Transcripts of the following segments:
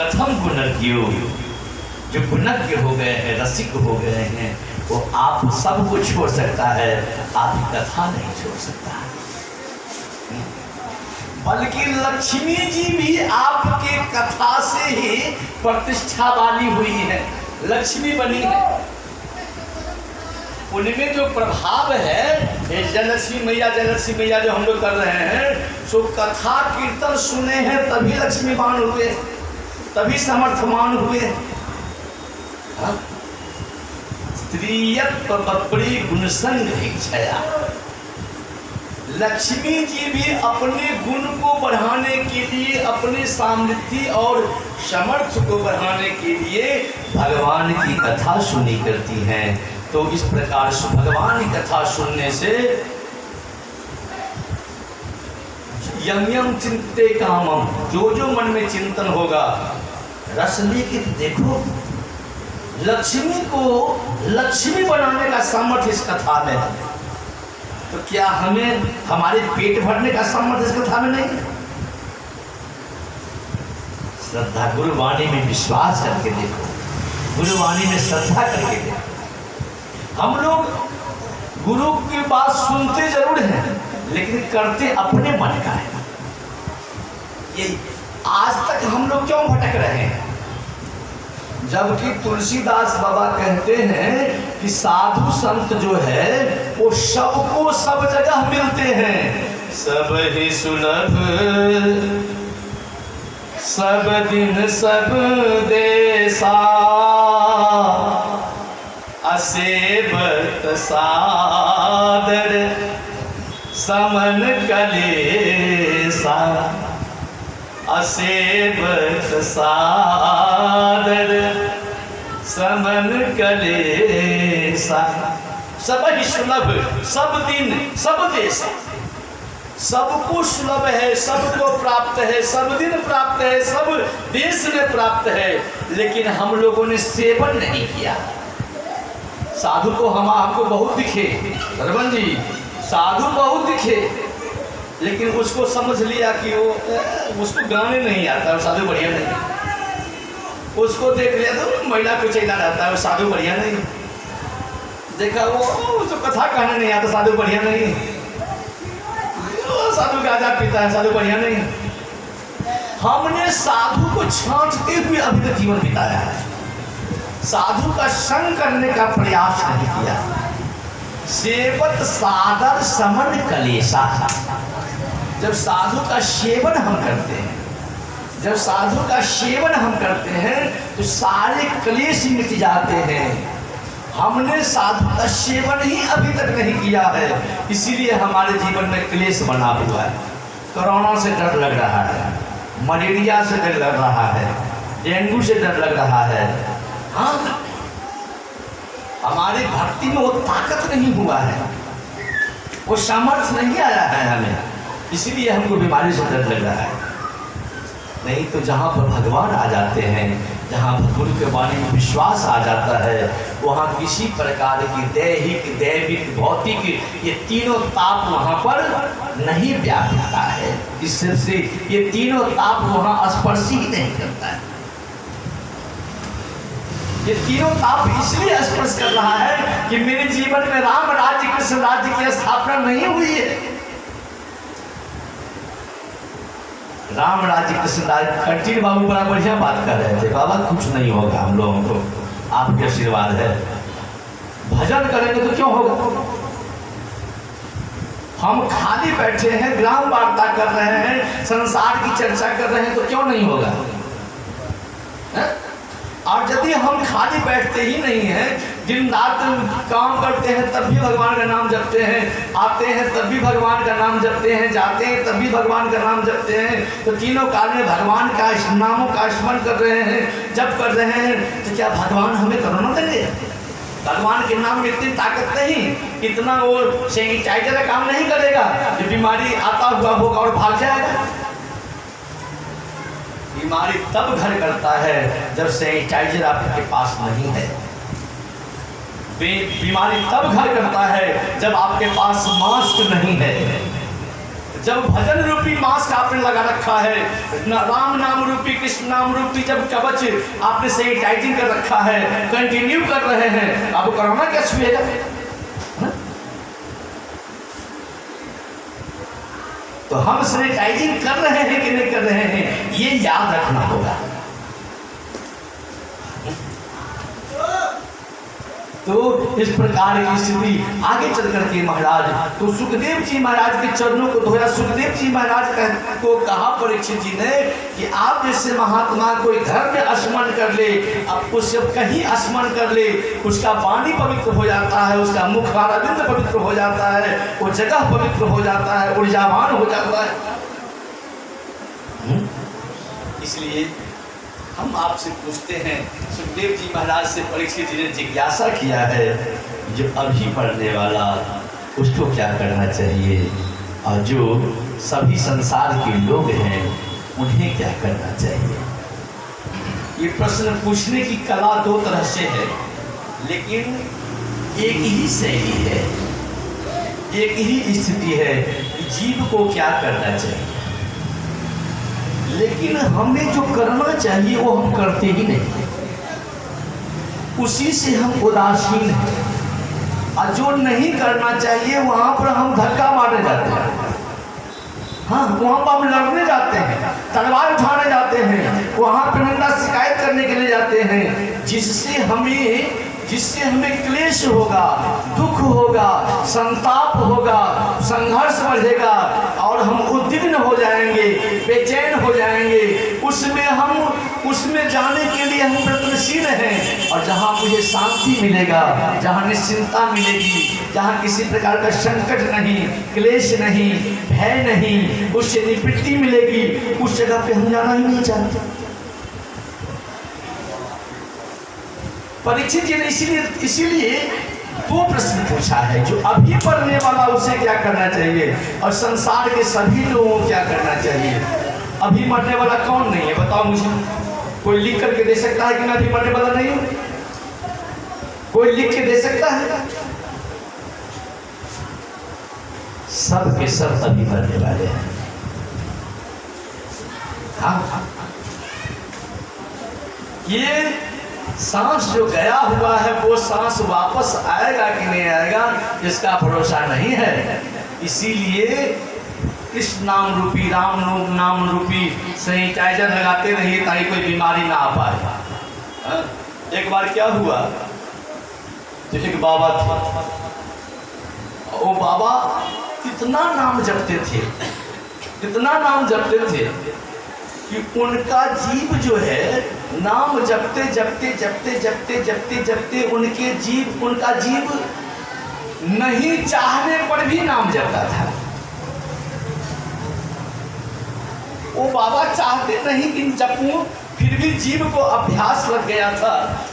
कथम गुणज्ञो, जो गुणज्ञ हो गए हैं, रसिक हो गए हैं, वो आप सबको छोड़ सकता है, आपकी कथा नहीं छोड़ सकता। बल्कि लक्ष्मी जी भी आपके कथा से ही प्रतिष्ठा वाली हुई है, लक्ष्मी बनी है। उनमें जो प्रभाव है, जयलक्ष्मी मैया जो हम लोग कर रहे हैं, सो कथा कीर्तन सुने हैं तभी लक्ष्मीवान हुए, तभी समर्थवान हुए। स्त्रीयत्व बड़ी गुणसंग इच्छया, लक्ष्मी जी भी अपने गुण को बढ़ाने के लिए, अपने समृद्धि और समर्थ को बढ़ाने के लिए भगवान की कथा सुनी करती हैं। तो इस प्रकार से भगवान की कथा सुनने से यम यम चिंते कामम, जो मन में चिंतन होगा, रस लेके देखो लक्ष्मी को लक्ष्मी बनाने का सामर्थ्य इस कथा में है। तो क्या हमें हमारे पेट भरने का सामर्थ्य इस कथा में नहीं? श्रद्धा, गुरुवाणी में विश्वास करके देखो, गुरुवाणी में श्रद्धा करके देखो। हम लोग गुरु की बात सुनते जरूर हैं, लेकिन करते अपने मन का है। ये आज तक हम लोग क्यों भटक रहे हैं? जबकि तुलसीदास बाबा कहते हैं कि साधु संत जो है वो सबको सब जगह मिलते हैं, सब ही सुलभ सब दिन सब देसा, असेबत सादर समन कलेसा, असेबत सादर समन कलेसा। सब ही सुलभ सब दिन सब देश, सबको सुलभ है, सबको प्राप्त है, सब दिन प्राप्त है, सब देश में प्राप्त है, लेकिन हम लोगों ने सेवन नहीं किया। साधु को हम आपको बहुत दिखे, सरवन जी साधु बहुत दिखे, लेकिन उसको समझ लिया कि वो उसको गाने नहीं आता, वो साधु बढ़िया नहीं। उसको देख लिया तो महिला को चला जाता है, वो साधु बढ़िया नहीं। देखा वो उसको कथा कहने नहीं आता, साधु बढ़िया नहीं। वो साधु गांजा पीता है, साधु बढ़िया नहीं। हमने साधु को छांटते हुए अभी तक जीवन बिताया है, साधु का संग करने का प्रयास नहीं किया। सेवत सादर समन कलेसा, जब साधु का सेवन हम करते हैं, जब साधु का सेवन हम करते हैं तो सारे क्लेश मिट जाते हैं। हमने साधु का सेवन ही अभी तक नहीं किया है, इसीलिए हमारे जीवन में क्लेश बना हुआ है। कोरोना से डर लग रहा है, मलेरिया से डर लग रहा है, डेंगू से डर लग रहा है। हाँ, हमारी भक्ति में वो ताकत नहीं हुआ है, वो सामर्थ्य नहीं आया है हमें, इसीलिए हमको बीमारी से डर लग रहा है। नहीं तो जहाँ पर भगवान आ जाते हैं, जहाँ गुरु के वाणी में विश्वास आ जाता है, वहाँ किसी प्रकार की दैहिक दैविक भौतिक ये तीनों ताप वहाँ पर नहीं व्यापता है। इससे ये तीनों ताप वहाँ स्पर्श ही नहीं करता है। ये तीनों ताप इसलिए स्पर्श कर रहा है कि मेरे जीवन में राम राज्य कृष्ण राज्य की स्थापना नहीं हुई है। राम राज्य कृष्ण राज्य, कंटिन्यू बाबू बड़ा बढ़िया बात कर रहे थे। बाबा कुछ नहीं होगा हम लोगों को, आपके आशीर्वाद है। भजन करेंगे तो क्यों होगा? हम खाली बैठे हैं, ग्राम वार्ता कर रहे हैं, संसार की चर्चा कर रहे हैं, तो क्यों नहीं होगा? और यदि हम खाली बैठते ही नहीं हैं, दिन रात काम करते हैं तब भी भगवान का नाम जपते हैं, आते हैं तब भी भगवान का नाम जपते हैं, जाते हैं तब भी भगवान का नाम जपते हैं, तो तीनों काल में भगवान का नामों का स्मरण कर रहे हैं, जप कर रहे हैं, तो क्या भगवान हमें कोरोना देंगे? भगवान के नाम में इतनी ताकत नहीं, इतना वो सैनिटाइजर का काम नहीं करेगा, जो बीमारी आता हुआ होगा और भाग जाएगा। बीमारी तब घर करता है जब सैनिटाइजर आपके पास नहीं है। बीमारी तब घर करता है जब आपके पास मास्क नहीं है। जब भजन रूपी मास्क आपने लगा रखा है, राम नाम रूपी, कृष्ण नाम रूपी जब कवच आपने सैनिटाइजिंग कर रखा है, कंटिन्यू कर रहे हैं, आपको कोरोना क्या छुएगा? तो हम सैनिटाइजिंग कर रहे हैं कि नहीं कर रहे हैं, ये याद रखना होगा। तो इस प्रकार की स्थिति आगे चल करके महाराज, तो सुखदेव जी महाराज के चरणों को धोया। सुखदेव जी महाराज को कहा परीक्षित जी ने कि आप जैसे महात्मा कोई घर में स्मरण कर ले, अब उससे कहीं स्मरण कर ले, उसका वाणी पवित्र हो जाता है, उसका मुखारविंद पवित्र हो जाता है, वो जगह पवित्र हो जाता है, ऊर्जावान हो जाता है। इसलिए हम आपसे पूछते हैं, सुखदेव जी महाराज से परीक्षित जी ने जिज्ञासा किया है, जो अभी पढ़ने वाला उसको क्या करना चाहिए, और जो सभी संसार के लोग हैं उन्हें क्या करना चाहिए। ये प्रश्न पूछने की कला दो तरह से है, लेकिन एक ही शैली है, एक ही स्थिति है, जीव को क्या करना चाहिए। लेकिन हमें जो करना चाहिए वो हम करते ही नहीं, उसी से हम उदासीन हैं, और जो नहीं करना चाहिए वहाँ पर हम धक्का मारने जाते हैं। हाँ, वहाँ पर हम लड़ने जाते हैं, तलवार उठाने जाते हैं, वहाँ पर निंदा शिकायत करने के लिए जाते हैं, जिससे हमें क्लेश होगा, दुख होगा, संताप होगा, संघर्ष बढ़ेगा, और हम उद्विग्न हो जाएंगे, बेचैन हो जाएंगे। उसमें जाने के लिए हम प्रयत्नशील हैं, और जहाँ मुझे शांति मिलेगा, जहाँ निश्चिंता मिलेगी, जहाँ किसी प्रकार का संकट नहीं, क्लेश नहीं, भय नहीं, उससे निवृत्ति मिलेगी, उस जगह पे हम जाना ही नहीं चाहते। परीक्षित जी ने इसीलिए दो प्रश्न पूछा है, जो अभी पढ़ने वाला उसे क्या करना चाहिए, और संसार के सभी लोगों को क्या करना चाहिए। अभी मरने वाला कौन नहीं है, बताओ मुझे। कोई लिख करके दे सकता है कि मैं अभी मरने वाला नहीं हूं? कोई लिख के दे सकता है? सब के सब अभी मरने वाले हैं। हाँ, ये सांस जो गया हुआ है वो सांस वापस आएगा कि नहीं आएगा, इसका भरोसा नहीं है। इसीलिए कृष्ण नाम रूपी, राम नाम रूपी सैनिटाइजर लगाते रहिए, ताकि कोई बीमारी ना आ पाए। एक बार क्या हुआ, तो एक बाबा था, वो बाबा कितना नाम जपते थे, कितना नाम जपते थे कि उनका जीव जो है नाम जपते जपते जपते जपते जपते जपते उनका जीव नहीं चाहने पर भी नाम जपता था। वो बाबा चाहते नहीं कि जपूं, फिर भी जीव को अभ्यास लग गया था,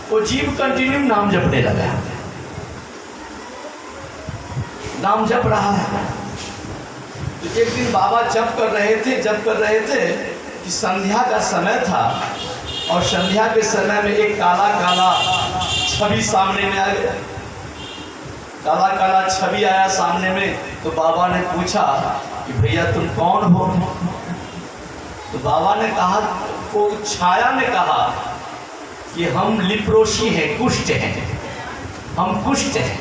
वो जीव कंटिन्यू नाम जपने लगा, नाम जप रहा है। तो एक दिन बाबा जप कर रहे थे कि संध्या का समय था, और संध्या के समय में एक काला काला छवि सामने में आ गया। काला काला छवि आया सामने में, तो बाबा ने पूछा कि भैया तुम कौन हो। तो बाबा ने कहा, वो छाया ने कहा कि हम लिप्रोसी हैं, कुष्ठ हैं, हम कुष्ठ हैं।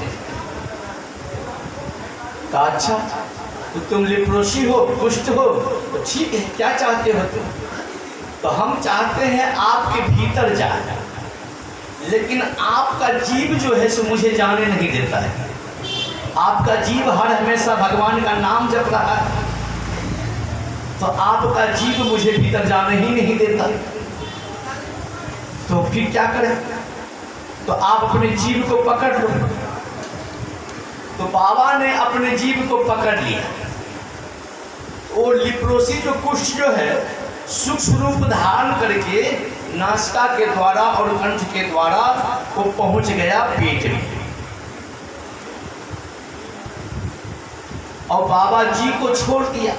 कहा अच्छा, तो तुम लिप्रोसी हो, कुष्ठ हो, तो ठीक है, क्या चाहते हो तुम? तो हम चाहते हैं आपके भीतर जाए, लेकिन आपका जीव जो है सो मुझे जाने नहीं देता है। आपका जीव हर हमेशा भगवान का नाम जप रहा है, तो आपका जीव मुझे भीतर जाने ही नहीं देता, तो फिर क्या करें? तो आप अपने जीव को पकड़ लो। तो बाबा ने अपने जीव को पकड़ लिया। वो लिप्रोसी जो कुष्ठ जो है सूक्ष्म रूप धारण करके नासिका के द्वारा और कंठ के द्वारा वो पहुंच गया पेट में, और बाबा जी को छोड़ दिया।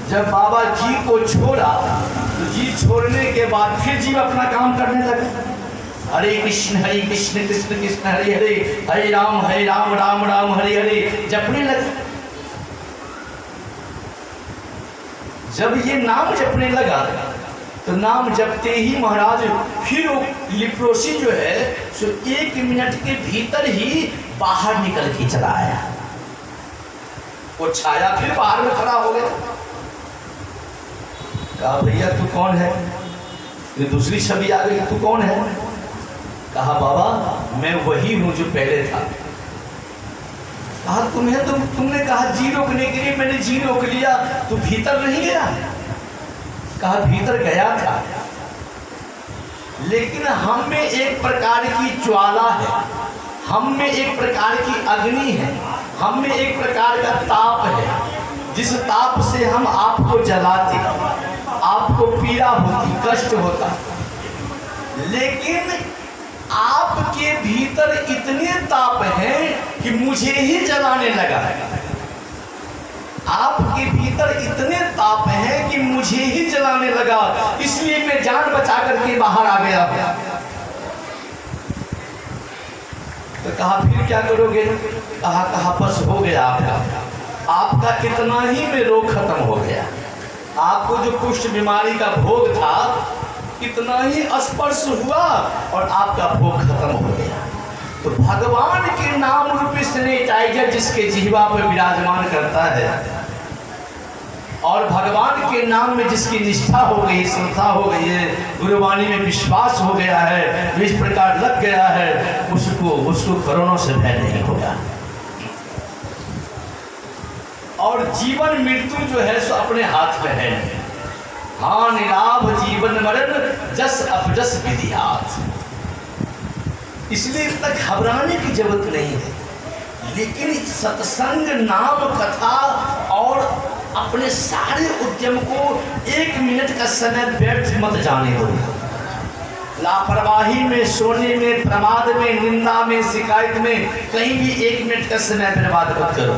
जब बाबा जी को छोड़ा, तो जी छोड़ने के बाद फिर जीव अपना काम करने लगा। हरे कृष्ण कृष्ण कृष्ण हरे हरे, हरे राम राम राम हरे हरे जपने लगे। जब ये नाम जपने लगा तो नाम जपते ही महाराज फिर वो लिप्रोसी जो है सो 1 मिनट के भीतर ही बाहर निकल के चला आया। वो छाया फिर बाहर में खड़ा हो गया। कहा भैया तू कौन है? ये दूसरी छवि आ गई, तू कौन है? कहा बाबा मैं वही हूं जो पहले था। कहा तुमने कहा जी रोकने के लिए, मैंने जी रोक लिया, तू भीतर नहीं गया? कहा भीतर गया था, लेकिन हम में एक प्रकार की ज्वाला है, हम में एक प्रकार की अग्नि है, हम में एक प्रकार का ताप है, जिस ताप से हम आपको जलाते, आपको पीड़ा होती, कष्ट होता। लेकिन आपके भीतर इतने ताप हैं कि मुझे ही जलाने लगा। आपके भीतर इतने ताप हैं कि मुझे ही जलाने लगा, इसलिए मैं जान बचा करके बाहर आ गया। तो कहा फिर क्या करोगे? कहा बस हो गया आपका इतना ही में रोग खत्म हो गया। आपको जो कुष्ठ बीमारी का भोग था इतना ही स्पर्श हुआ और आपका भोग खत्म हो गया। तो भगवान के नाम रूपी सैनिटाइजर जिसके जिह्वा पर विराजमान करता है और भगवान के नाम में जिसकी निष्ठा हो गई, श्रद्धा हो गई है, गुरुवाणी में विश्वास हो गया है, इस प्रकार लग गया है, उसको कोरोना से भय नहीं होगा। और जीवन मृत्यु जो है सो अपने हाथ में है। हाँ निलाभ जीवन मरण जस अपजस विधियात, इसलिए इतना घबराने की जरूरत नहीं है। लेकिन सत्संग, नाम, कथा और अपने सारे उद्यम को 1 मिनट का समय व्यर्थ मत जाने दो। लापरवाही में, सोने में, प्रमाद में, निंदा में, शिकायत में कहीं भी 1 मिनट का समय बर्बाद मत करो।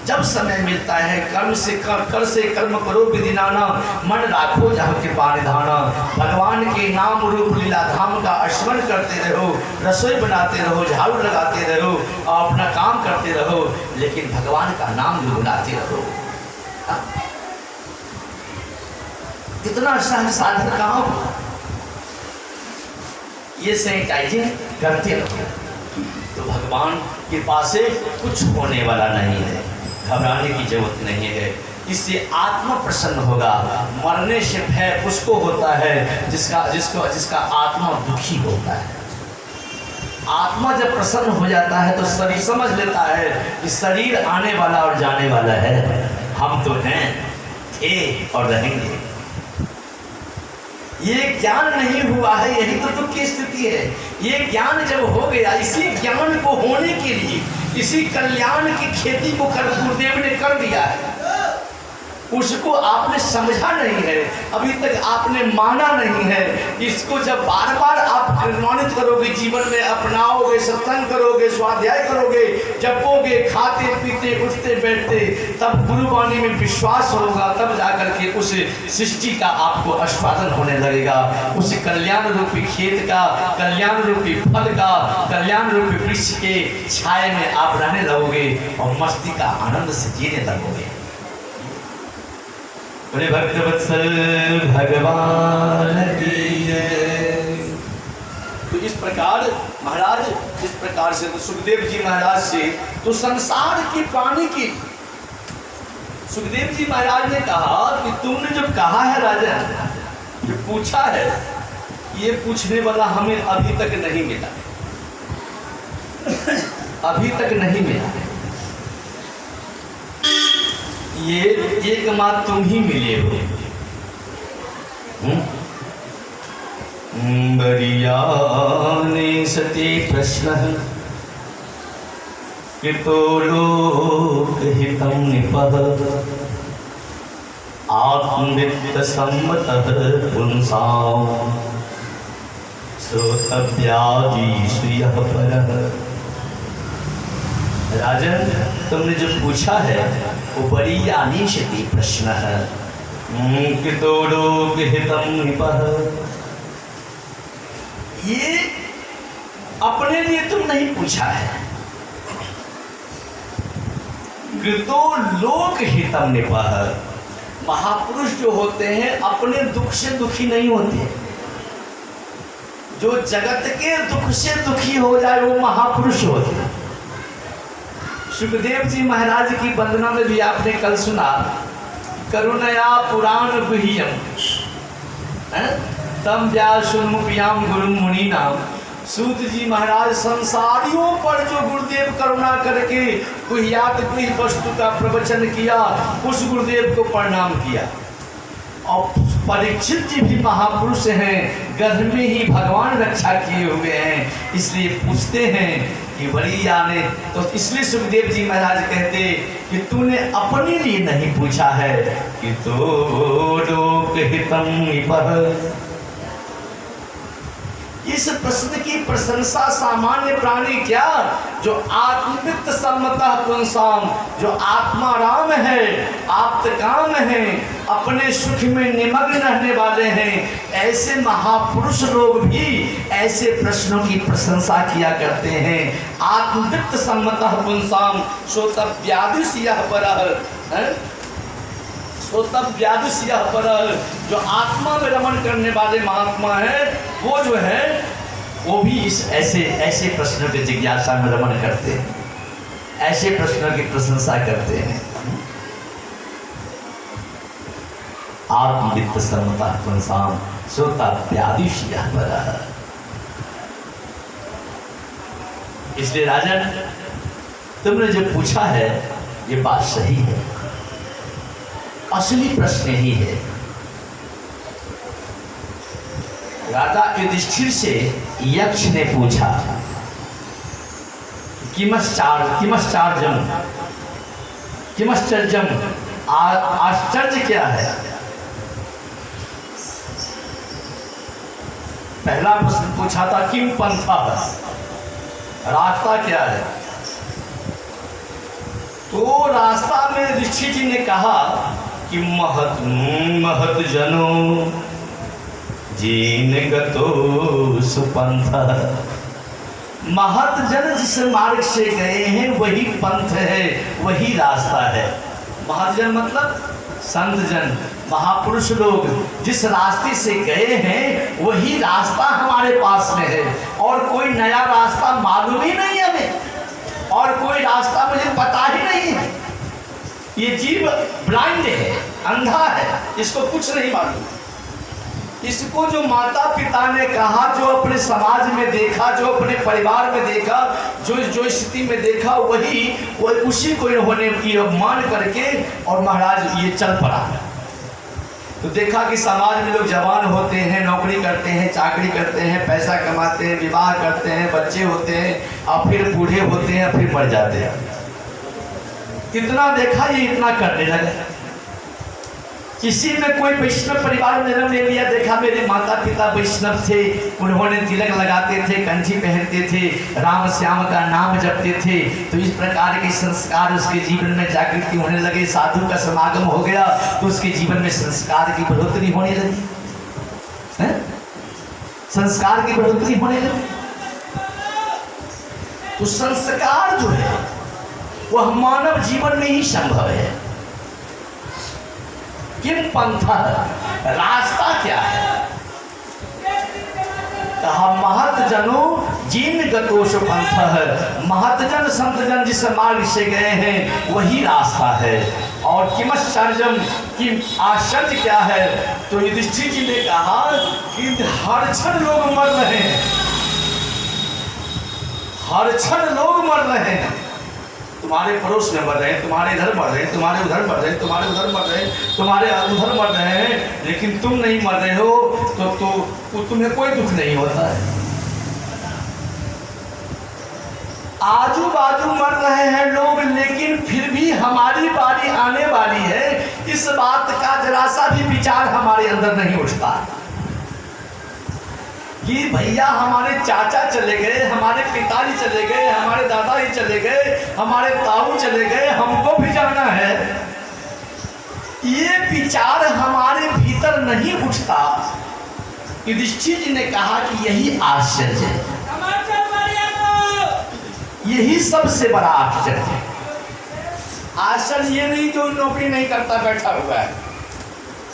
जब समय मिलता है कर्म से कर से कर्म करो विधिनाना, मन राखो जहाँ के पानिधाना। भगवान के नाम रूप लीला धाम का स्मरण करते रहो, रसोई बनाते रहो, झाड़ू लगाते रहो और अपना काम करते रहो, लेकिन भगवान का नाम गुनगुनाते रहो। इतना सहज साधन कहाँ हो? ये सैनिटाइजिंग करते रहो तो भगवान के पास से कुछ होने वाला नहीं है, घबराने की जरूरत नहीं है। इससे आत्मा प्रसन्न होगा। मरने से भय उसको होता है जिसका आत्मा दुखी होता है। आत्मा जब प्रसन्न हो जाता है तो शरीर समझ लेता है कि शरीर आने वाला और जाने वाला है, हम तो हैं, थे और रहेंगे। ये ज्ञान नहीं हुआ है, यही तो दुख की स्थिति है। ये ज्ञान जब हो गया, इसी ज्ञान को होने के लिए, इसी कल्याण की खेती को गुरुदेव ने कर दिया है, उसको आपने समझा नहीं है, अभी तक आपने माना नहीं है। इसको जब बार बार आप प्रमाणित करोगे, जीवन में अपनाओगे, सत्संग करोगे, स्वाध्याय करोगे, जपोगे, खाते पीते उठते बैठते, तब गुरुवाणी में विश्वास होगा, तब जाकर के उस सृष्टि का आपको आस्वादन होने लगेगा। उस कल्याण रूपी खेत का, कल्याण रूपी फल का, कल्याण रूपी वृक्ष के छाए में आप रहने लगोगे और मस्ती का आनंद से जीने लगोगे। बड़े भक्तवत्सल भगवान की जय। तो इस प्रकार महाराज, इस प्रकार से तो सुखदेव जी महाराज से तो संसार की प्राणी की, सुखदेव जी महाराज ने कहा कि तुमने जो कहा है राजा, जो पूछा है, ये पूछने वाला हमें अभी तक नहीं मिला, अभी तक नहीं मिला। ये एकमात्र तुम ही मिले हो। बरियाने सती प्रश्न कृतो लोकहितं निपः आत्मवित्त सम्मतः पुंसां श्रोतव्यादि श्रियः परः। राजन, तुमने जो पूछा है वो बड़ी अनिश्चित प्रश्न है। कृतो लोकहितं निपः, ये अपने लिए तुम नहीं पूछा है। कृतो लोकहितं निपः, महापुरुष जो होते हैं अपने दुख से दुखी नहीं होते। जो जगत के दुख से दुखी हो जाए वो महापुरुष होते हैं। सुखदेव जी महाराज की वंदना में भी आपने कल सुना, करुणया पुराण गुह्यम तम व्यासुमुपयाम गुरु मुनि नाम। सूत जी महाराज संसारियों पर जो गुरुदेव करुणा करके गुह्यात गुह्य वस्तु का प्रवचन किया, उस गुरुदेव को प्रणाम किया। और परीक्षित जी भी महापुरुष हैं, गर्भ में ही भगवान रक्षा किए हुए हैं, इसलिए पूछते हैं कि बड़ी आने। तो इसलिए सुखदेव जी महाराज कहते कि तूने अपने लिए नहीं पूछा है कि तो लोक हितम। इस प्रश्न की प्रशंसा सामान्य प्राणी क्या, जो आत्मवित्त सम्मतः पुंसाम, जो आत्माराम है, आप्तकाम है, अपने सुख में निमग्न रहने वाले हैं, ऐसे महापुरुष लोग भी ऐसे प्रश्नों की प्रशंसा किया करते हैं। आत्मवित्त सम्मतः पुंसाम श्रोतव्यादिशयः परः, श्रोतव्यादिशयः परः, जो आत्मा में रमण करने वाले महात्मा हैं, वो जो है वो भी इस ऐसे प्रश्नों की जिज्ञासा में रमण करते हैं, ऐसे प्रश्नों की प्रशंसा करते हैं। आत्मवित्त सम्मतः पुंसाम श्रोतव्यादिशयः परः। इसलिए राजन, तुमने जो पूछा है ये बात सही है, असली प्रश्न ही है। राजा युधिष्ठिर से यक्ष ने पूछा किमश्चर्यम, आश्चर्य क्या है। पहला प्रश्न पूछा था किम पंथा, रास्ता क्या है। तो रास्ता में युधिष्ठिर जी ने कहा कि महत जनो जीन गतो सुपंथ। महत जन जिस मार्ग से गए हैं वही पंथ है, वही रास्ता है। महत जन मतलब संत जन, महापुरुष लोग जिस रास्ते से गए हैं वही रास्ता हमारे पास में है, और कोई नया रास्ता मालूम ही नहीं है हमें, और कोई रास्ता मुझे पता ही नहीं है। ये जीव ब्लाइंड है, अंधा है, इसको कुछ नहीं मालूम। इसको जो माता पिता ने कहा, जो अपने समाज में देखा, जो अपने परिवार में देखा, जो स्थिति में देखा, वही उसी को इन्होंने मान करके और महाराज ये चल पड़ा। तो देखा कि समाज में लोग जवान होते हैं, नौकरी करते हैं, चाकरी करते हैं, पैसा कमाते हैं, विवाह करते हैं, बच्चे होते हैं, और फिर बूढ़े होते हैं, फिर मर जाते हैं। इतना देखा, ये इतना करने लगे। किसी में कोई वैष्णव परिवार में जन्म ले लिया, देखा मेरे माता पिता वैष्णव थे, उन्होंने तिलक लगाते थे, कंठी पहनते थे, राम श्याम का नाम जपते थे, तो इस प्रकार के संस्कार उसके जीवन में जागृति होने लगे। साधु का समागम हो गया तो उसके जीवन में संस्कार की बढ़ोतरी होने लगी, संस्कार की बढ़ोतरी होने लगी। तो संस्कार जो है वह मानव जीवन में ही संभव है। किम पंथा, रास्ता क्या है। कहा महत जनो जीन गतोष पंथ है, महत जन संत जन जिस मार्ग से गए हैं वही रास्ता है। और किमश्चर्यम, कि आश्चर्य क्या है। तो युधिष्ठिर जी ने कहा कि हर क्षण लोग मर रहे हैं, हर क्षण लोग मर रहे हैं। तुम्हारे पड़ोस में मर रहे हैं, तुम्हारे इधर मर रहे हैं, तुम्हारे उधर मर रहे हैं, तुम्हारे उधर मर रहे हैं, तुम्हारे उधर मर रहे हैं, लेकिन तुम नहीं मर रहे हो, तो तुम्हें कोई दुख नहीं होता है। आजू बाजू मर रहे हैं लोग, लेकिन फिर भी हमारी बारी आने वाली है, इस बात का जरा सा भी विचार हमारे अंदर नहीं उठता कि भैया हमारे चाचा चले गए, हमारे पिताजी चले गए, हमारे दादाजी चले गए, हमारे ताऊ चले गए, हमको भी जाना है। ये विचार हमारे भीतर नहीं उठता। युधिष्ठिर जी ने कहा कि यही आश्चर्य है, यही सबसे बड़ा आश्चर्य है। आश्चर्य ये नहीं जो नौकरी नहीं करता बैठा हुआ है,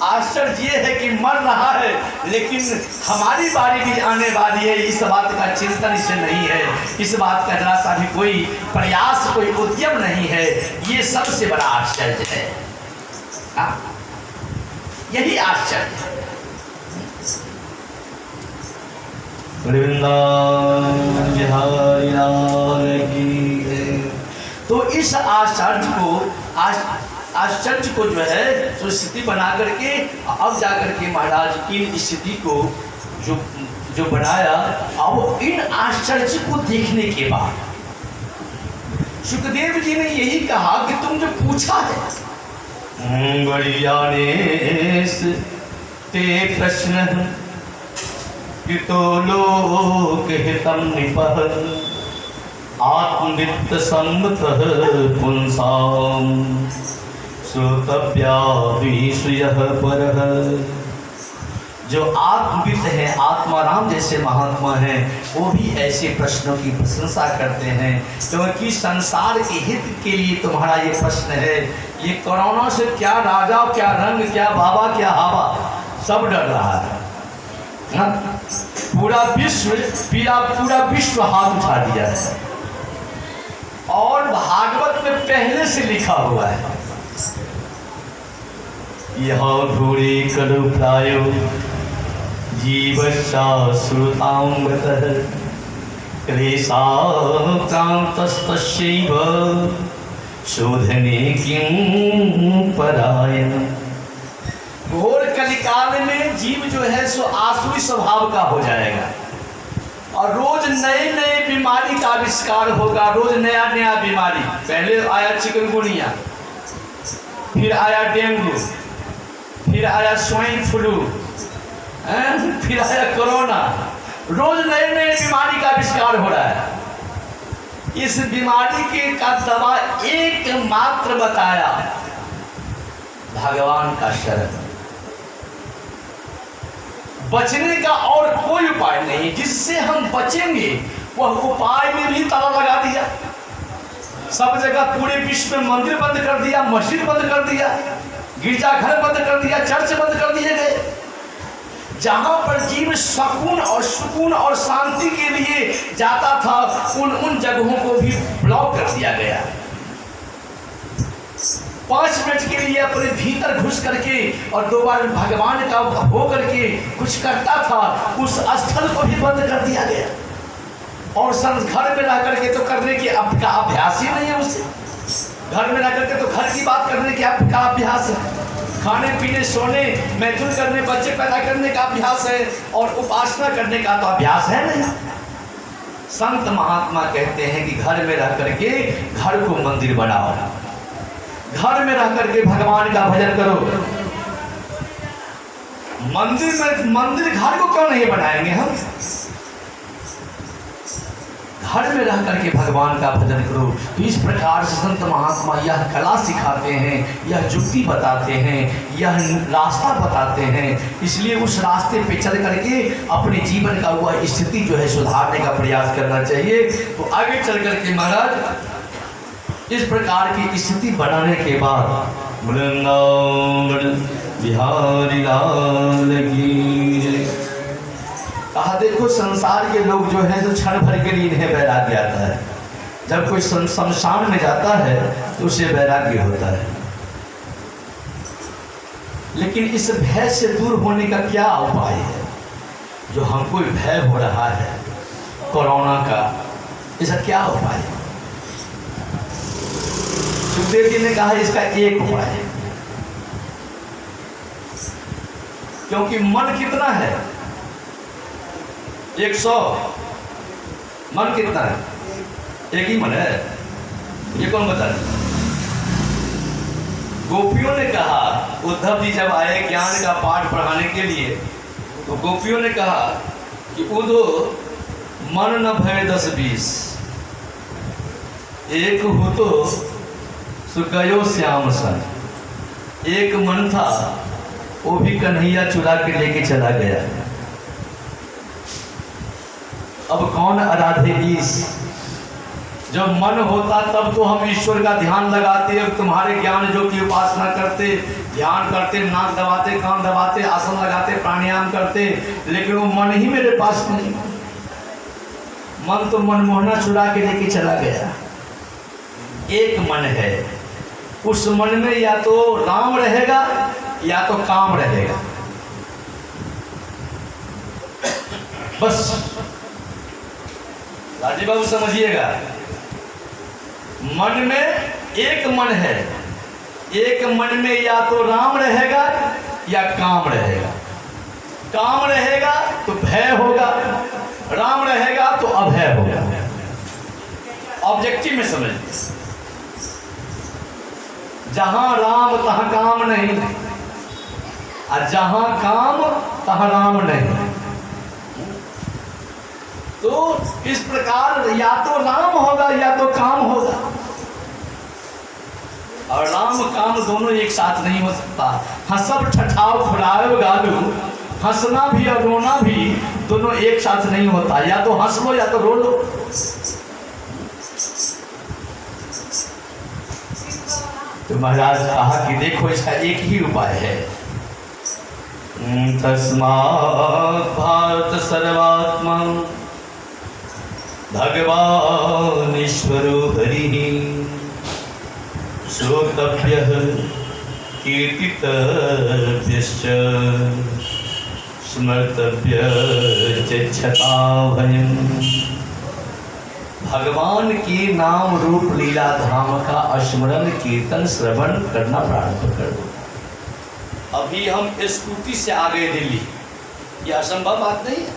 आश्चर्य ये है कि मर रहा है, लेकिन हमारी बारी भी आने वाली है, इस बात का चिंतन इसे नहीं है, इस बात का जरा सा भी कोई प्रयास, कोई उद्यम नहीं है। ये सबसे बड़ा आश्चर्य है। यही आश्चर्य है। तो इस आश्चर्य को जो है तो स्थिति बना करके अब जाकर के महाराज इन स्थिति को जो बनाया, अब इन आश्चर्य को देखने के बाद सुखदेव जी ने यही कहा कि तुम जो पूछा है बढ़िया ते प्रश्न तो लोक हितम निपह आत्मवित्त सम्मतः पुंसाम श्रोतव्या विषयः परः। जो आत्मवित्त है, आत्माराम जैसे महात्मा हैं, वो भी ऐसे प्रश्नों की प्रशंसा करते हैं, क्योंकि संसार के हित के लिए तुम्हारा ये प्रश्न है। ये कोरोना से क्या राजा, क्या रंग, क्या बाबा, क्या हावा, सब डर रहा है। पूरा विश्व हाथ उठा दिया है, और भागवत में पहले से लिखा हुआ है, यह धूरी कलु प्रायो जीवश्चा श्रुतांगतः क्लेशाक्रांतस्तस्यैव शोधने किं परायणम्। घोर कलिकाल में जीव जो है सो आसुरी स्वभाव का हो जाएगा, और रोज नए नए बीमारी का आविष्कार होगा, रोज नया नया बीमारी। पहले आया चिकनगुनिया, फिर आया डेंगू, फिर आया स्वाइन फ्लू, फिर आया कोरोना। रोज नए नए बीमारी का आविष्कार हो रहा है। इस बीमारी के का दवा एकमात्र बताया, भगवान का शरण। बचने का और कोई उपाय नहीं, जिससे हम बचेंगे वह उपाय में भी ताला लगा दिया। सब जगह पूरे विश्व में मंदिर बंद कर दिया, मस्जिद बंद कर दिया, गिरजाघर बंद कर दिया, चर्च बंद कर दिए गए। जहां पर जीव सुकून और शांति के लिए जाता था, उन जगहों को भी ब्लॉक कर दिया गया। 5 मिनट के लिए अपने भीतर घुस करके और 2 बार भगवान का हो करके कुछ करता था, उस स्थल को भी बंद कर दिया गया। और घर में रह करके तो करने की का अभ्यास ही नहीं है उससे। घर में रह करके तो घर की बात करने का अभ्यास है, खाने पीने, सोने, मैथुन करने, बच्चे पैदा करने का अभ्यास है, और उपासना करने का तो अभ्यास है नहीं। संत महात्मा कहते हैं कि घर में रह करके घर को मंदिर बनाओ, घर में रह करके भगवान का भजन करो। मंदिर घर को क्यों नहीं बनाएंगे हम? घर में रह करके भगवान का भजन करो। तो इस प्रकार से संत महात्मा यह कला सिखाते हैं, यह युक्ति बताते हैं, यह रास्ता बताते हैं। इसलिए उस रास्ते पे चल करके अपने जीवन का वह स्थिति जो है सुधारने का प्रयास करना चाहिए। तो आगे चल करके महाराज इस प्रकार की स्थिति बनाने के बाद वृंदावन बिहारी लाल की कहा, देखो संसार के लोग जो है तो क्षण भर के लिए इन्हें वैराग्य आता है। जब कोई शमशान में जाता है तो उसे वैराग्य होता है, लेकिन इस भय से दूर होने का क्या उपाय है? जो हमको भय हो रहा है कोरोना का, इसका क्या उपाय है? सुखदेव जी ने कहा इसका एक उपाय है, क्योंकि मन कितना है? 100। मन कितना है? एक ही मन है। ये कौन बता रहे? गोपियों ने कहा, उद्धव जी जब आए ज्ञान का पाठ पढ़ाने के लिए, तो गोपियों ने कहा कि उधो मन न भय 10-20, एक हो तो सुगयो श्याम सन। एक मन था, वो भी कन्हैया चुरा के लेके चला गया। अब कौन आराधे ईश? जब मन होता तब तो हम ईश्वर का ध्यान लगाते, तुम्हारे ज्ञान जो की उपासना करते, ध्यान करते, नाक दबाते, कान दबाते, आसन लगाते, प्राणायाम करते, लेकिन वो मन ही मेरे पास नहीं। मन तो मनमोहना चुरा के लेके चला गया। एक मन है, उस मन में या तो राम रहेगा या तो काम रहेगा, बस। राजीव बाबू समझिएगा, मन में एक मन है, एक मन में या तो राम रहेगा या काम रहेगा। काम रहेगा तो भय होगा, राम रहेगा तो अभय होगा। ऑब्जेक्टिव में समझिए, जहां राम तहां काम नहीं, और जहां काम तहां राम नहीं। तो इस प्रकार या तो राम होगा या तो काम होगा, और राम काम दोनों एक साथ नहीं हो सकता। हंसब ठठाओ फुलाओ गालू, हंसना भी और रोना भी दोनों एक साथ नहीं होता। या तो हंस लो या तो रो लो। तो महाराज कहा कि देखो इसका एक ही उपाय है। तस्मात् भारत सर्वात्मा भगवान ईश्वरो हरिः श्रोतव्यः कीर्तितव्यश्च स्मर्तव्यश्च क्षताभयम्। भगवान के नाम रूप लीला धाम का स्मरण कीर्तन श्रवण करना प्रारंभ कर दो। अभी हम स्कूटी से आ गए दिल्ली, यह असंभव बात नहीं है।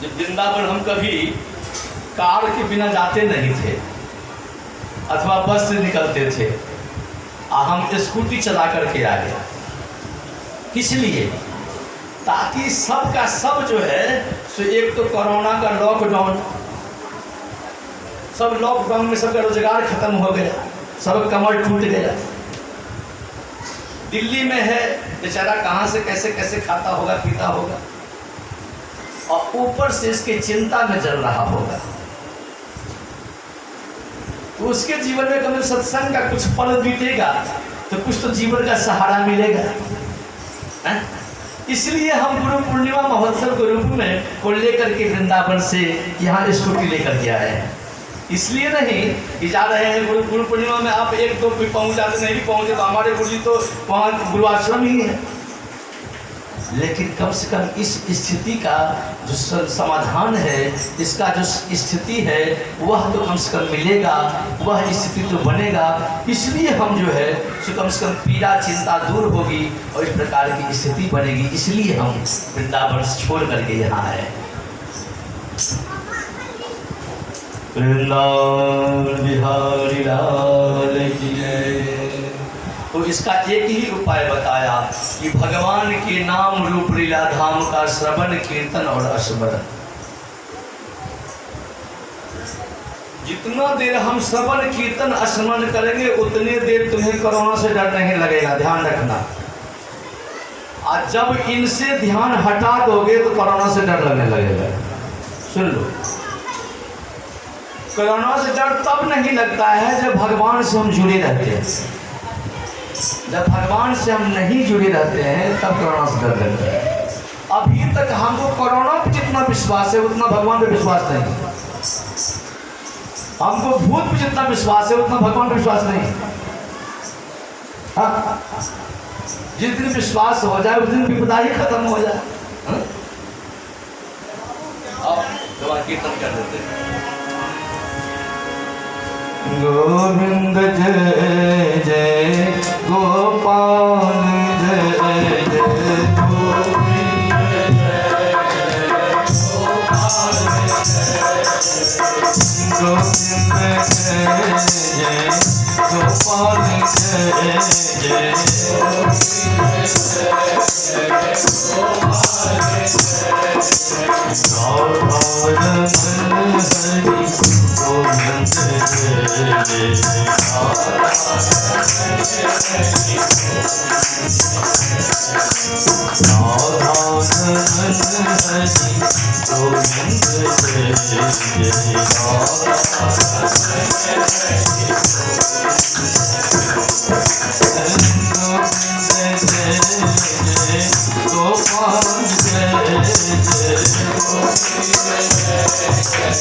जब वृंदावन हम कभी कार के बिना जाते नहीं थे अथवा बस से निकलते थे, हम स्कूटी चला करके आ गए। किस लिए? ताकि सब का सब जो है सो, एक तो कोरोना का लॉकडाउन, सब लॉकडाउन में सबका रोजगार खत्म हो गया, सब कमर टूट गया। दिल्ली में है बेचारा, कहाँ से कैसे कैसे खाता होगा, पीता होगा, और ऊपर से इसके चिंता में जल रहा होगा। तो उसके जीवन में कभी सत्संग का कुछ पल बीतेगा तो कुछ तो जीवन का सहारा मिलेगा। इसलिए हम गुरु पूर्णिमा महोत्सव के रूप में को लेकर के वृंदावन से यहाँ स्कूटी लेकर के आए हैं। इसलिए नहीं कि जा रहे हैं गुरु पूर्णिमा में आप एक दो भी पहुँच जाते, नहीं भी पहुँचे तो हमारे गुरु जी तो वहाँ गुरु आश्रम ही है। लेकिन कम से कम इस स्थिति का जो समाधान है, इसका जो स्थिति है वह तो कम से कम मिलेगा, वह स्थिति तो बनेगा। इसलिए हम जो है सो कम से कम पीड़ा चिंता दूर होगी और इस प्रकार की स्थिति बनेगी। इसलिए हम वृंदावन छोड़ करके यहाँ आए। वृंदावन बिहारी लाल की जय। तो इसका एक ही उपाय बताया कि भगवान के नाम रूप लीला धाम का श्रवण कीर्तन और स्मरण। जितना देर हम श्रवण कीर्तन स्मरण करेंगे उतने देर तुम्हें कोरोना से डर नहीं लगेगा, ध्यान रखना। और जब इनसे ध्यान हटा दोगे तो कोरोना से डर लगने लगेगा। सुन लो, कोरोना से डर तब नहीं लगता है जब भगवान से हम जुड़े रहते हैं। जब भगवान से हम नहीं जुड़े रहते हैं तब कोरोना से डर लगता है। अभी तक हमको कोरोना पे जितना विश्वास है उतना भगवान पे विश्वास नहीं। हमको भूत पे जितना विश्वास है उतना भगवान पे विश्वास नहीं। हाँ? जिस दिन विश्वास हो जाए उस दिन विपदा ही खत्म हो जाए। अब दवा कीर्तन कर देते हैं। गोविंद जय जय गोपाल जय जय गोविंद जय जय गोपाल गोविंद जय जय गोपाल जय जय गोविंद गोपाल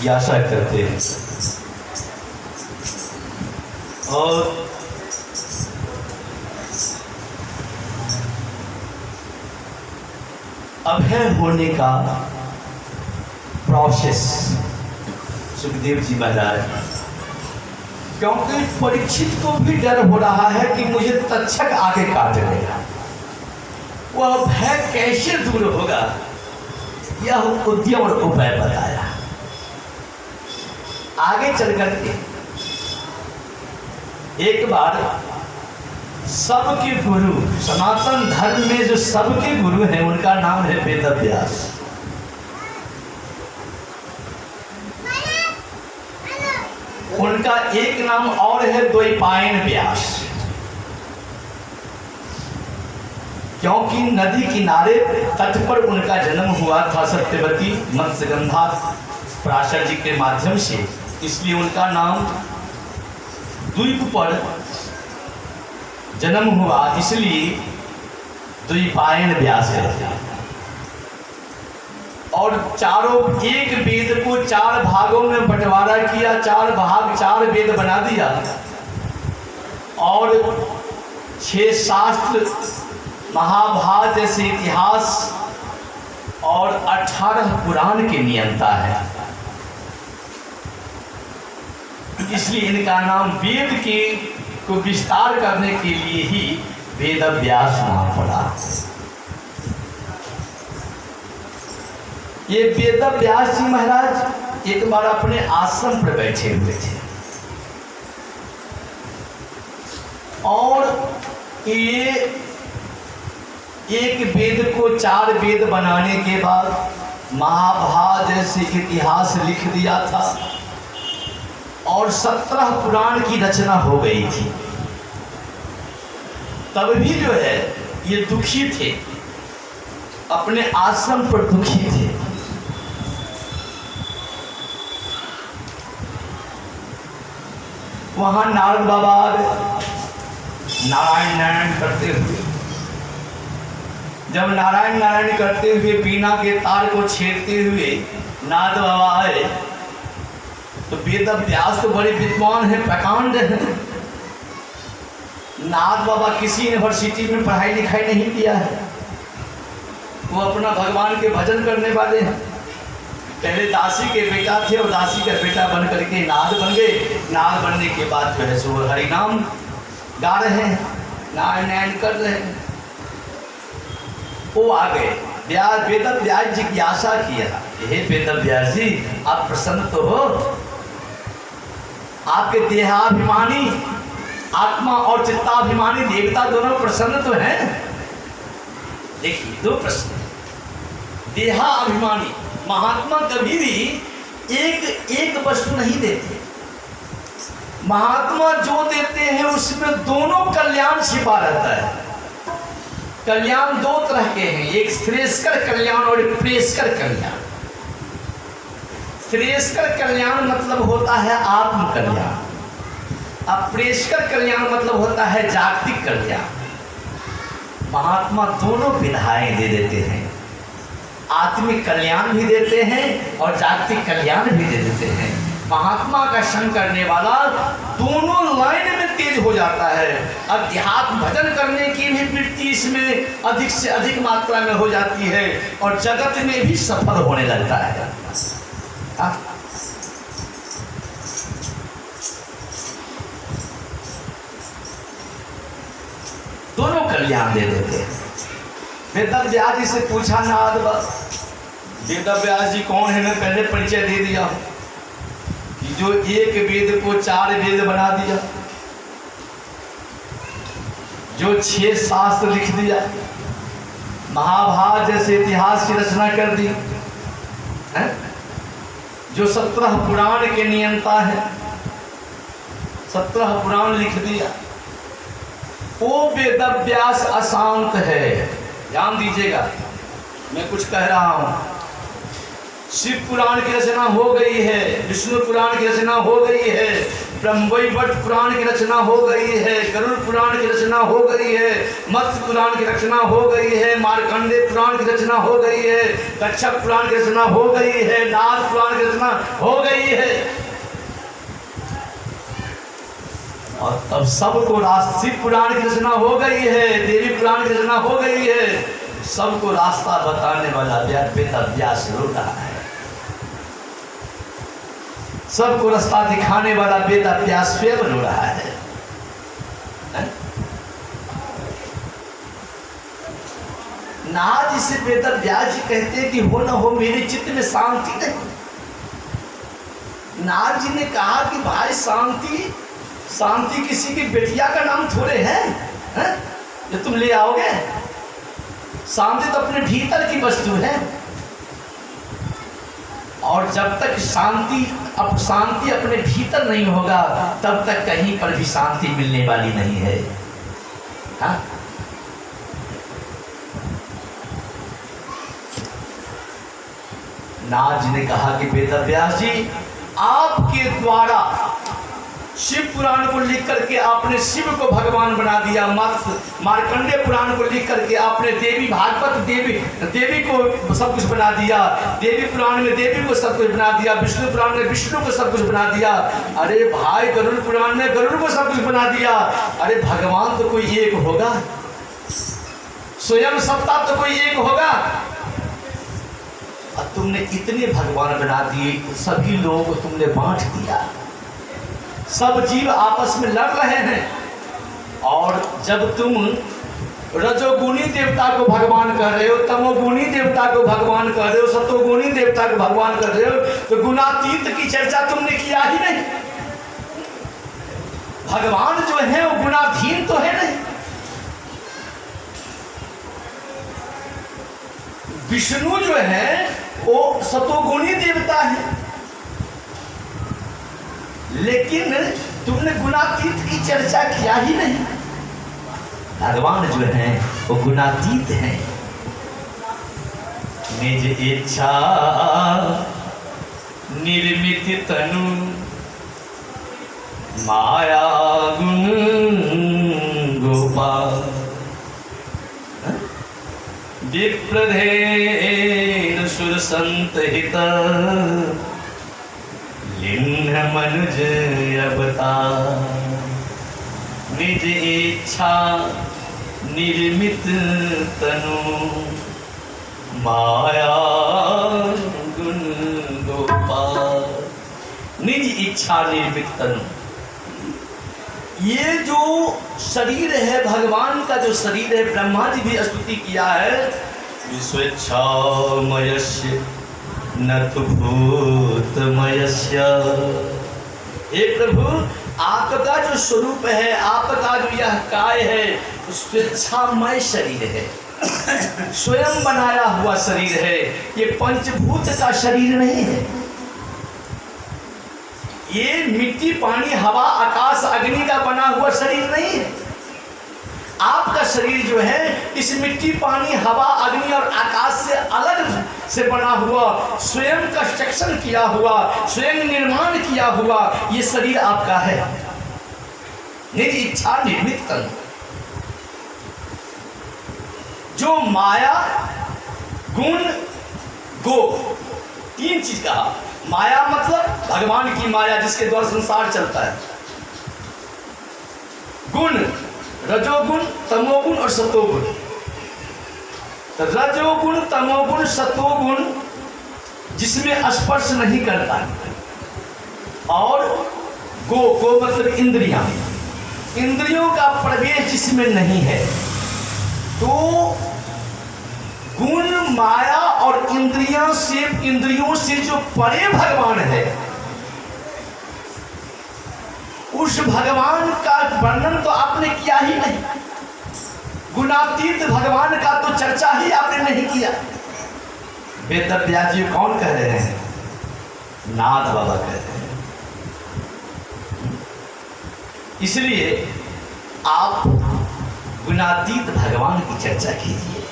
जिज्ञासा करते हैं। और अभय होने का प्रोसेस सुखदेव जी महाराज, क्योंकि परीक्षित को भी डर हो रहा है कि मुझे तक्षक आगे काट लेगा, वह भय कैसे दूर होगा, यह उद्यम और उपाय बताया। आगे चल करके एक बार सबके गुरु, सनातन धर्म में जो सबके गुरु हैं उनका नाम है वेदव्यास। उनका एक नाम और है द्वैपायन व्यास, क्योंकि नदी किनारे तट पर उनका जन्म हुआ था सत्यवती मत्स्यगंधा पराशर जी के माध्यम से, इसलिए उनका नाम द्वीप पर जन्म हुआ, इसलिए द्वैपायन व्यास है। और चारों एक वेद को 4 भागों में बंटवारा किया, 4 भाग 4 वेद बना दिया, और 6 शास्त्र, महाभारत जैसे इतिहास और 18 पुराण के नियंता है। इसलिए इनका नाम वेद के को विस्तार करने के लिए ही वेदव्यास नाम पड़ा। ये वेदव्यास जी महाराज एक बार अपने आश्रम पर बैठे हुए थे, और ये एक वेद को 4 वेद बनाने के बाद महाभारत जैसे इतिहास लिख दिया था, और 17 पुराण की रचना हो गई थी। तब भी जो है ये दुखी थे, अपने आश्रम पर दुखी थे। वहां नारद बाबा नारायण नारायण करते हुए, जब नारायण नारायण करते हुए बीना के तार को छेड़ते हुए नारद बाबा आए, तो वेदव्यास तो बड़े विद्वान हैं, प्रकांड हैं। नारद बाबा किसी यूनिवर्सिटी में पढ़ाई लिखाई नहीं किया है, वो अपना भगवान के भजन करने वाले हैं। पहले दासी के बेटा थे और दासी का बेटा बन करके नारद बन गए। नारद बनने के बाद जो है सो हरिनाम गा रहे हैं, नारायण नारायण कर रहे हैं। वो आ गए, वेदव्यास जिज्ञासा किया, हे वेदव्यास जी आप प्रसन्न तो हो? आपके देहाभिमानी आत्मा और चित्ताभिमानी देवता दोनों प्रसन्न तो हैं? देखिए 2 प्रश्न। देहाभिमानी महात्मा कभी भी एक वस्तु नहीं देते, महात्मा जो देते हैं उसमें दोनों कल्याण छिपा रहता है। कल्याण 2 तरह के हैं, एक श्रेयस्कर कल्याण और एक प्रेयस्कर कल्याण। श्रेयस्कर कल्याण मतलब होता है आत्म कल्याण, अब प्रेयस्कर कल्याण मतलब होता है जागतिक कल्याण। महात्मा दोनों विधाएं दे देते हैं, आत्मिक कल्याण भी देते हैं और जागतिक कल्याण भी दे देते हैं। महात्मा का संग करने वाला दोनों लाइन में तेज हो जाता है। अध्यात्म भजन करने की भी वृत्ति इसमें अधिक से अधिक मात्रा में हो जाती है और जगत में भी सफल होने लगता है। दोनों कल्याण दे देते हैं। वेदव्यास जी से पूछा नारद, वेदव्यास जी कौन है? मैं पहले परिचय दे दिया कि जो एक वेद को 4 वेद बना दिया, जो 6 शास्त्र लिख दिया, महाभारत जैसे इतिहास की रचना कर दी है, जो 17 पुराण के नियंता है, 17 पुराण लिख दिया, वो वेदव्यास अशांत है। ध्यान दीजिएगा, मैं कुछ कह रहा हूं। शिव पुराण की रचना हो गई है, विष्णु पुराण की रचना हो गई है, ब्रह्मवैवर्त पुराण की रचना हो गई है, गरुड़ पुराण की रचना रचना हो गई है, मत्स्य पुराण की रचना हो गई है, मार्कंडेय पुराण की रचना हो गई है, कच्छप पुराण की रचना हो गई है, नारद पुराण की रचना हो गई है। और तब सबको शिव पुराण की रचना हो गई है, देवी पुराण की रचना हो गई है। सबको रास्ता बताने वाला वेद व्यास रो रहा है, सबको रास्ता दिखाने वाला वेद व्यास स्वयं रो रहा है। नारद इसे वेद व्यास जी कहते हैं कि हो न हो मेरे चित्त में शांति नहीं। नारद जी ने कहा कि भाई शांति किसी की बेटिया का नाम थोड़े है जो तुम ले आओगे। शांति तो अपने भीतर की वस्तु है, और जब तक शांति अपने भीतर नहीं होगा तब तक कहीं पर भी शांति मिलने वाली नहीं है। हाँ? नारद जी ने कहा कि वेद व्यास जी, आपके द्वारा शिव पुराण को लिख करके आपने शिव को भगवान बना दिया, मार्कंडेय पुराण को लिख करके आपने देवी भागवत देवी को सब कुछ बना दिया, देवी पुराण में देवी को सब कुछ बना दिया, विष्णु पुराण में विष्णु को सब कुछ बना दिया। अरे भाई गरुड़ पुराण में गरुड़ को सब कुछ बना दिया। अरे भगवान तो कोई एक होगा, स्वयं सत्ता तो कोई एक होगा। और तुमने इतने भगवान बना दिए, सभी लोगों को तुमने बांट दिया, सब जीव आपस में लड़ रहे हैं। और जब तुम रजोगुणी देवता को भगवान कह रहे हो, तमोगुणी देवता को भगवान कह रहे हो, सतोगुणी देवता को भगवान कर रहे हो, तो गुणातीत की चर्चा तुमने किया ही नहीं। भगवान जो है वो गुणाधीन तो है नहीं। विष्णु जो है वो सतोगुणी देवता है, लेकिन तुमने गुणातीत की चर्चा किया ही नहीं। भगवान जो है वो गुणातीत है। निज इच्छा निर्मित तनु माया गुण गोपाल, विप्रधेन सुर संत हित लिन्ह मनुज अवतार। निज इच्छा निर्मित तनु माया गुण गोपाल। निज इच्छा निर्मित तनु, ये जो शरीर है भगवान का जो शरीर है, ब्रह्मा जी भी स्तुति किया है, विश्वेच्छामयस्य न तो भूतमयस्य। हे प्रभु, आपका जो स्वरूप है, आपका जो यह काय है, स्वेच्छामय शरीर है, स्वयं बनाया हुआ शरीर है। ये पंचभूत का शरीर नहीं है, ये मिट्टी पानी हवा आकाश अग्नि का बना हुआ शरीर नहीं है। आपका शरीर जो है इस मिट्टी पानी हवा अग्नि और आकाश से अलग से बना हुआ, स्वयं कंस्ट्रक्शन किया हुआ, स्वयं निर्माण किया हुआ ये शरीर आपका है। निज इच्छा निर्मित तनु, जो माया गुण गो, तीन चीज कहा। माया मतलब भगवान की माया जिसके द्वारा संसार चलता है। गुण रजोगुण तमोगुण और सतोगुण। रजोगुण तमोगुण सतोगुण जिसमें स्पर्श नहीं करता, और गो मतलब इंद्रियां, इंद्रियों का प्रवेश जिसमें नहीं है। तो गुण माया और इंद्रियों से जो परे भगवान है, उस भगवान का वर्णन तो आपने किया ही नहीं। गुणातीत भगवान का तो चर्चा ही आपने नहीं किया। वेद व्यास जी कौन कह रहे हैं? नाथ बाबा कह रहे हैं। इसलिए आप गुणातीत भगवान की चर्चा कीजिए,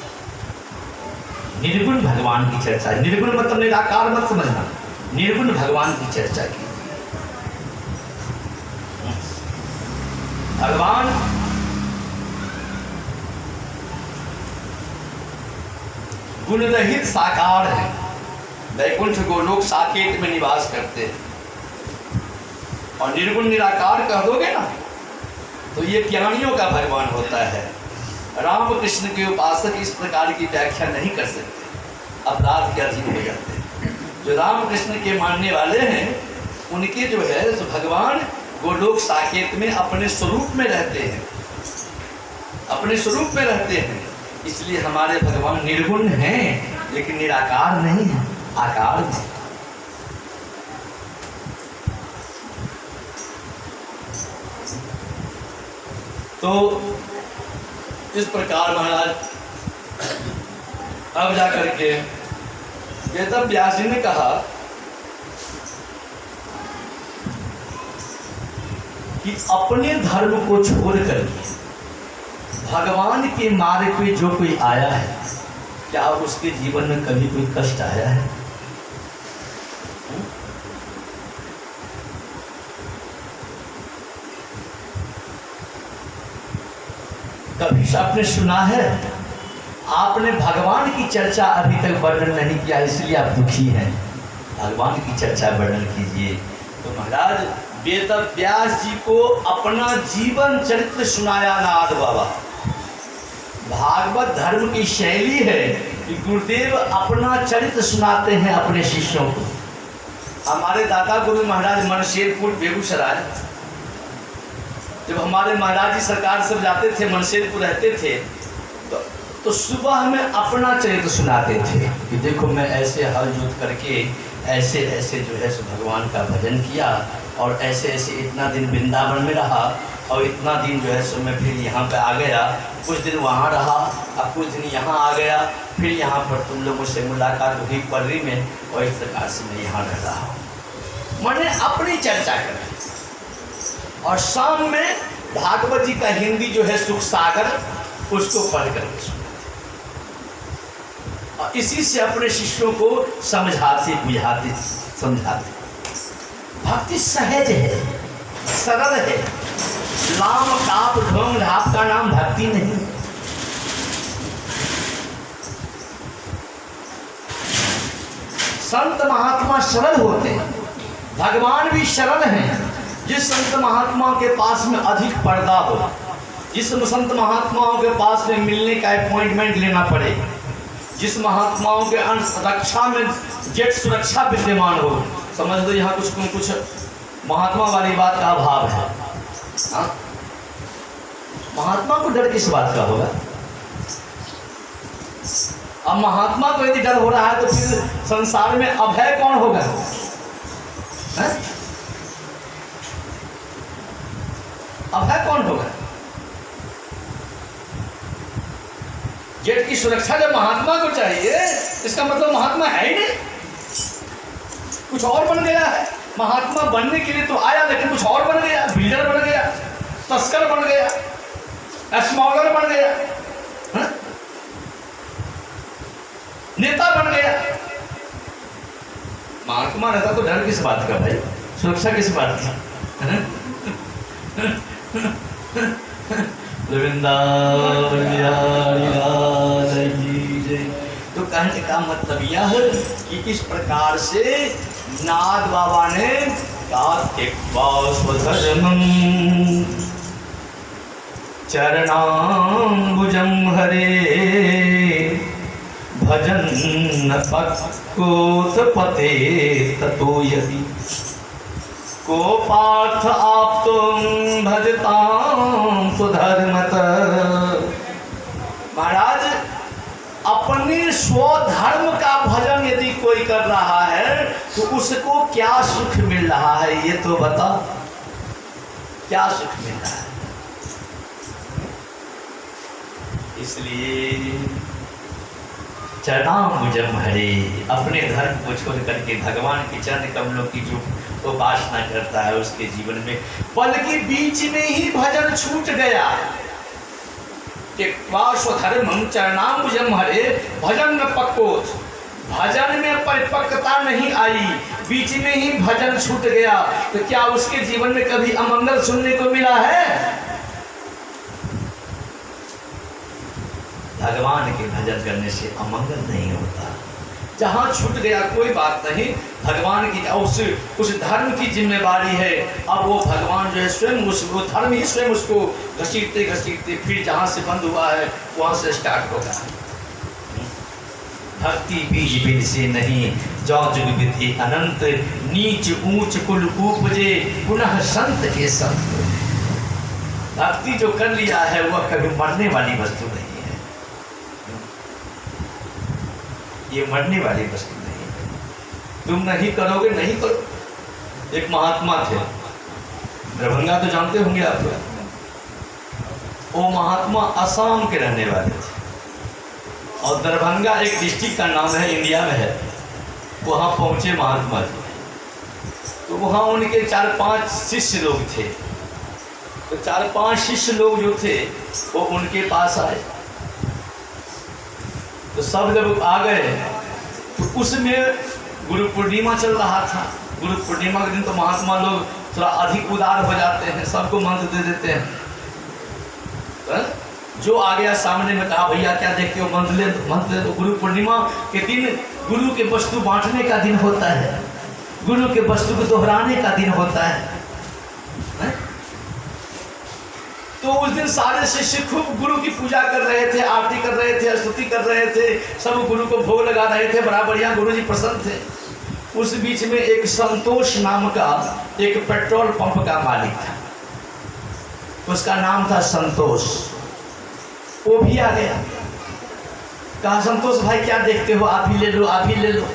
निर्गुण भगवान की चर्चा। निर्गुण मतलब निराकार मत समझना, निर्गुण भगवान की चर्चा कीजिए। भगवान गुण रहित साकार है। वैकुंठ गोलोक साकेत में निवास करते हैं। और निर्गुण निराकार कह दोगे ना तो ये ज्ञानियों का भगवान होता है। राम कृष्ण के उपासक इस प्रकार की व्याख्या नहीं कर सकते, अपराध के अधीन हो जाते हैं। जो राम कृष्ण के मानने वाले हैं उनके जो है तो भगवान गोलोक साकेत में अपने स्वरूप में रहते हैं, अपने स्वरूप में रहते हैं। इसलिए हमारे भगवान निर्गुण हैं लेकिन निराकार नहीं है, आकार में। तो इस प्रकार महाराज अब जा करके वेद व्यास जी ने कहा कि अपने धर्म को छोड़ करके भगवान के मार्ग पे जो कोई आया है, क्या उसके जीवन में कभी कोई कष्ट आया है? कभी आपने सुना है? आपने भगवान की चर्चा अभी तक वर्णन नहीं किया, इसलिए आप दुखी हैं। भगवान की चर्चा वर्णन कीजिए। तो महाराज वेद व्यास जी को अपना जीवन चरित्र सुनाया नारद बाबा। भागवत धर्म की शैली है कि गुरुदेव अपना चरित्र सुनाते हैं अपने शिष्यों को। हमारे दादा गुरु महाराज मनशेरपुर बेगूसराय, जब हमारे महाराज जी सरकार सब जाते थे, मनशेरपुर रहते थे, तो सुबह हमें अपना चरित्र सुनाते थे कि देखो मैं ऐसे हल जोत करके ऐसे ऐसे जो है सो भगवान का भजन किया और ऐसे ऐसे इतना दिन वृंदावन में रहा और इतना दिन जो है सो मैं फिर यहाँ पे आ गया, कुछ दिन वहाँ रहा, अब कुछ दिन यहाँ आ गया, फिर यहाँ पर तुम लोगों से मुलाकात हुई पर्री में और इस प्रकार से मैं यहाँ रह रहा हूँ। मैंने अपनी चर्चा करी और शाम में भागवत जी का हिंदी जो है सुख सागर उसको पढ़ करके सुनते और इसी से अपने शिष्यों को समझाते बुझाते समझाते। भक्ति सहज है, सरल है। लाम काप ढोंग ढाप का नाम भक्ति नहीं। संत महात्मा सरल होते हैं, भगवान भी सरल हैं। जिस संत महात्मा के पास में अधिक पर्दा हो, जिस संत महात्माओं के पास में मिलने का अपॉइंटमेंट लेना पड़े, जिस महात्माओं के रक्षा में जेट सुरक्षा विद्यमान हो, समझ लो यहाँ कुछ महात्मा वाली बात का अभाव है। हाँ? महात्मा को डर किस बात का होगा? अब महात्मा को यदि डर हो रहा है तो फिर संसार में अभय कौन होगा? है? अभय कौन होगा? जेट की सुरक्षा जब महात्मा को चाहिए, इसका मतलब महात्मा है ही नहीं, कुछ और बन गया है। महात्मा बनने के लिए तो आया लेकिन कुछ और बन गया, बिल्डर बन गया, तस्कर बन गया, स्मॉगर बन गया, हा? नेता बन गया। महात्मा रहता तो डर किस बात का भाई, सुरक्षा किस बात की? तो कहने का मतलब यह है कि इस प्रकार से नाथ बाबा ने चरणाम्बुजं हरे भजन पक्कोत्पते ततो यदि को पार्थ आप तुम भजताम सुधर्मत। महाराज अपने स्वधर्म का भजन यदि कोई कर रहा है तो उसको क्या सुख मिल रहा है ये तो बता, क्या सुख मिल रहा है? इसलिए चरणाम्बुजं हरे, अपने धर्म को छोड़ करके भगवान के चरण कमलों की जो उपासना करता है उसके जीवन में पल के बीच में ही भजन छूट गया। स्वधर्मं चरणाम्बुजं हरे भजन न पक्कोत, भजन में परिपक्वता नहीं आई, बीच में ही भजन छूट गया, तो क्या उसके जीवन में कभी अमंगल सुनने को मिला है? भगवान के भजन करने से अमंगल नहीं होता। जहाँ छूट गया कोई बात नहीं, भगवान की उस धर्म की जिम्मेवारी है। अब वो भगवान जो है स्वयं वो धर्म ही स्वयं उसको घसीटते घसीटते फिर जहाँ से बंद हुआ है वहाँ से स्टार्ट होगा। भक्ति बीज बीज से नहीं, जौ जुग विधि अनंत, नीच ऊंच कुल उपजे पुनः संत के संत। भक्ति जो कर लिया है वह कभी मरने वाली वस्तु नहीं है, ये मरने वाली वस्तु नहीं है। तुम नहीं करोगे नहीं करो। एक महात्मा थे, दरभंगा तो जानते होंगे आप लोग। वो महात्मा असम के रहने वाले थे और दरभंगा एक डिस्ट्रिक्ट का नाम है, इंडिया में है। वहाँ पहुँचे महात्मा जी, तो वहाँ उनके 4-5 शिष्य लोग थे। तो 4-5 शिष्य लोग जो थे वो उनके पास आए। तो सब जब आ गए तो उसमें गुरु पूर्णिमा चल रहा था। गुरु पूर्णिमा के दिन तो महात्मा लोग थोड़ा अधिक उदार हो जाते हैं, सबको मंत्र दे देते हैं। तो जो आ गया सामने में कहा भैया क्या देखते हो, मंत्र ले तो गुरु पूर्णिमा के दिन गुरु के वस्तु बांटने का दिन होता है, गुरु के वस्तु को दोहराने का दिन होता है। तो उस दिन सारे शिष्य खूब गुरु की पूजा कर रहे थे, आरती कर रहे थे, स्तुति कर रहे थे, सब गुरु को भोग लगा रहे थे, बड़ा बढ़िया गुरु जी प्रसन्न थे। उस बीच में एक संतोष नाम का एक पेट्रोल पंप का मालिक था, उसका नाम था संतोष। वो भी आ गया, कहा संतोष भाई क्या देखते हो, आप ही ले लो, आप ही ले लो।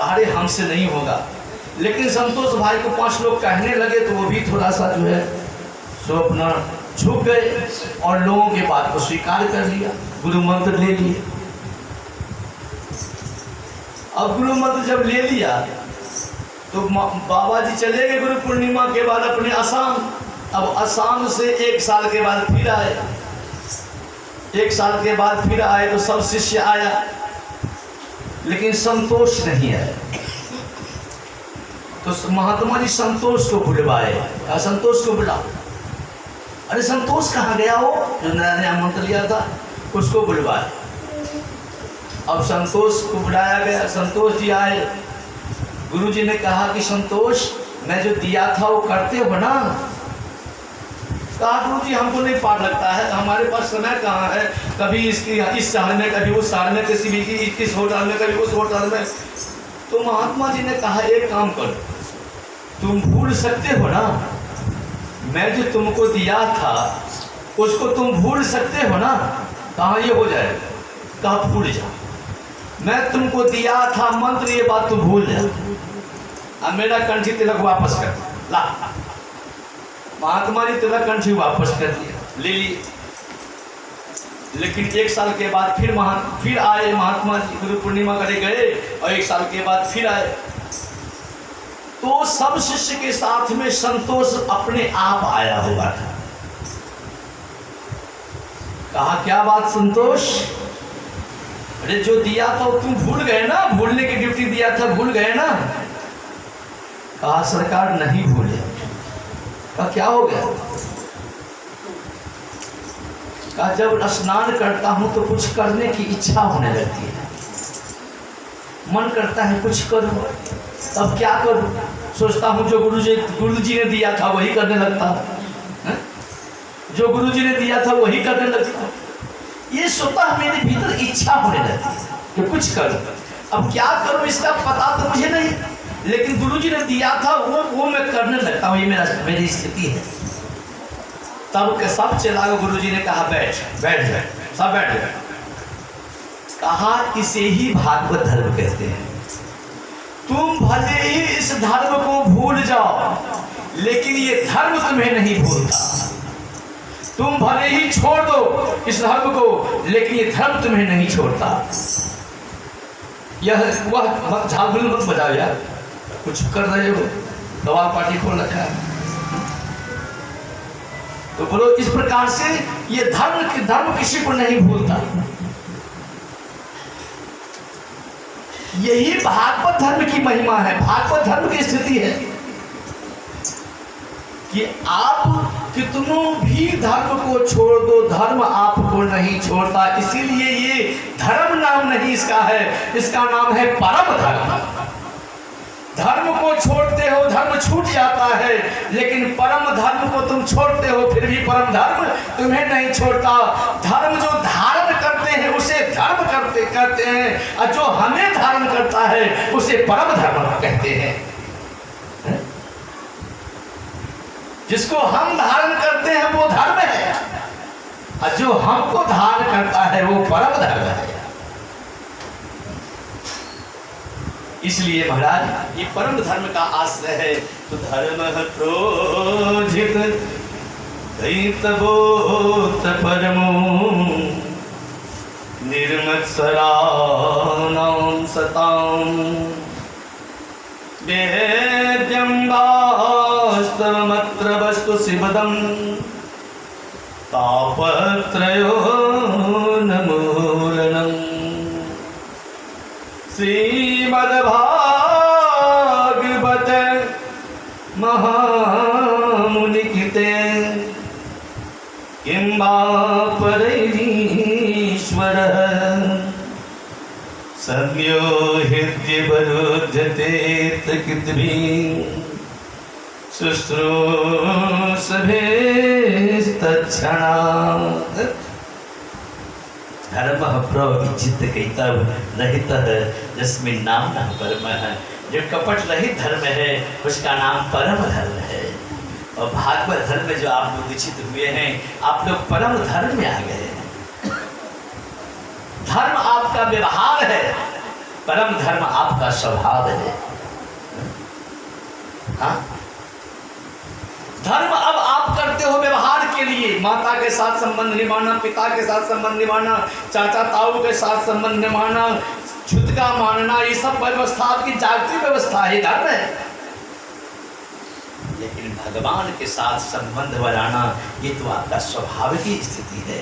अरे हमसे नहीं होगा। लेकिन संतोष भाई को 5 लोग कहने लगे तो वो भी थोड़ा सा जो है सो अपना झुक गए और लोगों के बात को स्वीकार कर लिया, गुरु मंत्र ले लिए। अब गुरु मंत्र जब ले लिया तो बाबा जी चले गए गुरु पूर्णिमा के बाद अपने असम। अब असम से 1 साल के बाद फिर आए। 1 साल के बाद फिर आए तो सब शिष्य आया, लेकिन संतोष नहीं आया। तो महात्मा जी संतोष को बुलवाए, संतोष को बुला। अरे संतोष कहाँ गया हो, जो नया नया मंत्र लिया था, उसको बुलवाए। अब संतोष को बुलाया गया, संतोष जी आए। गुरु जी ने कहा कि संतोष मैं जो दिया था वो करते हो ना। कहा गुरु जी हमको नहीं पार लगता है, हमारे पास समय कहाँ है, कभी इस शहर में, कभी उस शहर में, किसी भी इस होटल में, कभी उस होटल में। तो महात्मा जी ने कहा एक काम करो, तुम भूल सकते हो ना, मैं जो तुमको दिया था उसको तुम भूल सकते हो ना। कहाँ ये हो जाएगा, कहा भूल जा, मैं तुमको दिया था मंत्र, ये बात तुम भूल जा। अब मेरा कंठी तिलक वापस कर ला। महात्मा जी तिलक कंठी वापस कर दिया, ले लिए। लेकिन 1 साल के बाद फिर आए महात्मा जी, गुरु पूर्णिमा करे गए और 1 साल के बाद फिर आए। तो सब शिष्य के साथ में संतोष अपने आप आया हुआ था। कहा क्या बात संतोष, अरे जो दिया था तुम भूल गए ना, भूलने की ड्यूटी दिया था, भूल गए ना। कहा सरकार नहीं भूले। कहा क्या हो गया। कहा जब स्नान करता हूं तो कुछ करने की इच्छा होने लगती है, मन करता है कुछ करूं, तब क्या करूं, सोचता हूं जो गुरु जी ने दिया था वही करने लगता है, जो गुरु जी ने दिया था वही करने लगता है। ये स्वतः मेरे भीतर इच्छा होने लगती है कि कुछ करूं। अब क्या करूं इसका पता तो मुझे नहीं, लेकिन गुरु जी ने दिया था वो मैं करने लगता हूँ, ये मेरी स्थिति है। तब के सब चला गए, गुरु जी ने कहा बैठ बैठ जाए, सब बैठ गए। कहा इसे ही भागवत धर्म कहते हैं। तुम भले ही इस धर्म को भूल जाओ, लेकिन ये धर्म तुम्हें नहीं भूलता। तुम भले ही छोड़ दो इस धर्म को, लेकिन ये धर्म तुम्हें नहीं छोड़ता। यह वह झाल मत बजाओ यार, कुछ कर रहे हो, कवाल पार्टी खोल रखा है। तो बोलो इस प्रकार से ये धर्म किसी को नहीं भूलता। यही भागवत धर्म की महिमा है, भागवत धर्म की स्थिति है कि आप कितनों भी धर्म को छोड़ दो, धर्म आपको नहीं छोड़ता। इसीलिए ये धर्म नाम नहीं इसका है, इसका नाम है परम धर्म। धर्म को छोड़ते हो धर्म छूट जाता है, लेकिन परम धर्म को तुम छोड़ते हो फिर भी परम धर्म तुम्हें नहीं छोड़ता। धर्म जो धारण करते हैं उसे धर्म कहते हैं, और जो हमें धारण करता है उसे परम धर्म कहते हैं। जिसको हम धारण करते हैं वो धर्म है, और जो हमको धारण करता है वो परम धर्म है। इसलिए महाराज ये परम धर्म का आश्रय है। तो धर्म प्रोजित दैतबोध परमो निर्मत्सराणां सतां वेद्यं वास्तवमत्र वस्तु शिवदं तापत्रयो नमूलनम्। श्रीमद्भागवत महामुनिकृते किं वा परैरीश्वरः सम्यो हृद्यवरुध्यते तत्कृद्भिः शुश्रूषभेस्तत्क्षणात्। धर्म प्रविचित कैतव रहित जिसमें नाम न परम है। जो कपट रहित धर्म है उसका नाम परम धर्म है। और भागवत धर्म में जो आप लोग दीक्षित हुए हैं, आप लोग परम धर्म में आ गए हैं। धर्म आपका व्यवहार है, परम धर्म आपका स्वभाव है। हाँ? धर्म अब आप करते हो व्यवहार के लिए, माता के साथ संबंध निभाना, पिता के साथ संबंध निभाना, चाचा ताऊ के साथ संबंध निभाना, छुतका मानना, ये सब व्यवस्था आपकी जागतिक व्यवस्था है, धर्म है। लेकिन भगवान के साथ संबंध बनाना ये तो आपका स्वभाव की स्थिति है।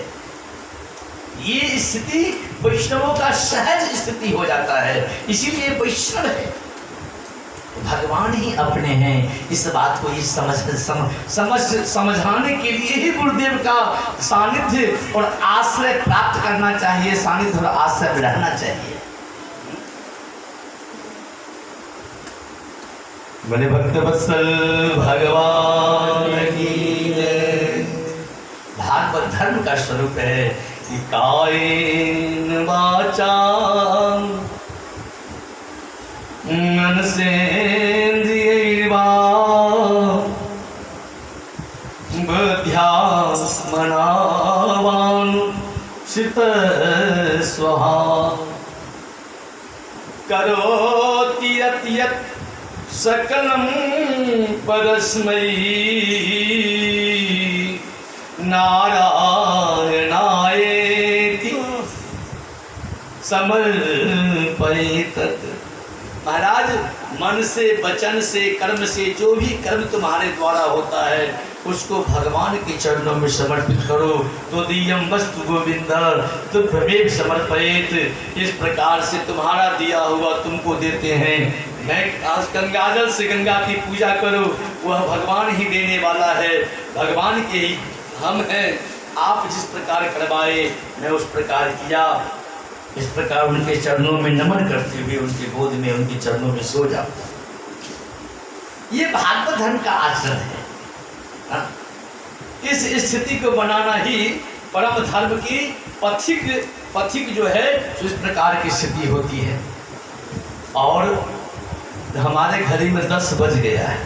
ये स्थिति वैष्णवों का सहज स्थिति हो जाता है, इसीलिए वैष्णव है। भगवान ही अपने हैं। इस बात को समझाने के लिए ही गुरुदेव का सानिध्य और आश्रय प्राप्त करना चाहिए, सानिध्य और आश्रय में रहना चाहिए। बड़े भक्त वत्सल भगवान की जय। भागवत धर्म का स्वरूप है कि कायेन वाचा मनसेन्द्रियैर्वा बुद्ध्यात्मनावानुचित स्वहा करोति यत् यत् सकलं परस्मै नारायणायेति समर्पयेत्। महाराज, मन से, वचन से, कर्म से जो भी कर्म तुम्हारे द्वारा होता है उसको भगवान के चरणों में समर्पित करो। तो दियम वस्तु गोविंद तुभ्यमेव समर्पयेत्। इस प्रकार से तुम्हारा दिया हुआ तुमको देते हैं। मैं आज गंगाजल से गंगा की पूजा करो, वह भगवान ही देने वाला है, भगवान के ही हम हैं। आप जिस प्रकार करवाए मैं उस प्रकार किया। इस प्रकार उनके चरणों में नमन करते हुए उनके गोद में, उनके चरणों में सो जाओ। ये भागवत धर्म का आचरण है। इस स्थिति को बनाना ही परम धर्म की पथिक जो है इस प्रकार की स्थिति होती है। और हमारे घड़ी में 10 बज गया है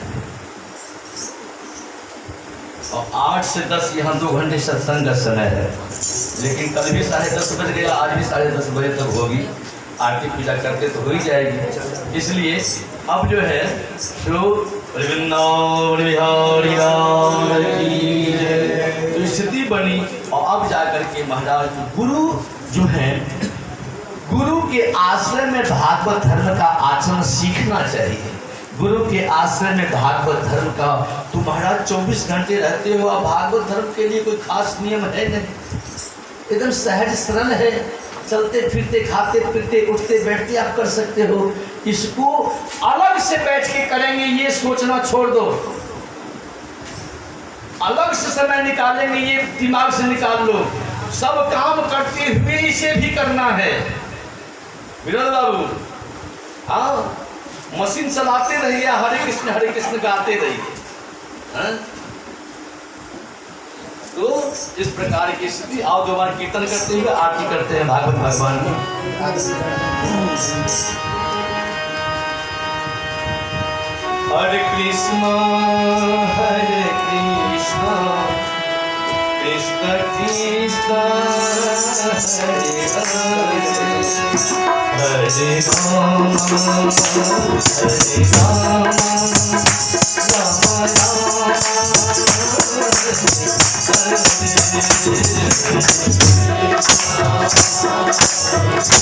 और 8 से 10 यहाँ 2 घंटे सत्संग का समय है। लेकिन कल भी 10:30 बज गया, आज भी 10:30 बजे तक होगी। आरती पूजा करते तो हो ही जाएगी। इसलिए अब जो है तो स्थिति बनी। और अब जाकर के महाराज गुरु जो है, गुरु के आश्रय में भागवत धर्म का आचरण सीखना चाहिए। गुरु के आश्रय में भागवत धर्म का तुम्हारा 24 घंटे रहते हो। अब भागवत धर्म के लिए कोई खास नियम है नहीं, एकदम सहज सरल है। चलते फिरते, खाते पीते, उठते बैठते आप कर सकते हो। इसको अलग से बैठ के करेंगे ये सोचना छोड़ दो। अलग से समय निकालेंगे, ये दिमाग से निकाल लो। सब काम करते हुए इसे भी करना है। विनोद बाबू, हाँ, मशीन चलाते रहिए, हरे कृष्ण गाते रहिए। हाँ? तो इस प्रकार की स्थिति। आओ दोबारा कीर्तन करते हुए आरती करते हैं भागवत भगवान की। हरे कृष्ण कृष्ण कृष्ण हरे राम राम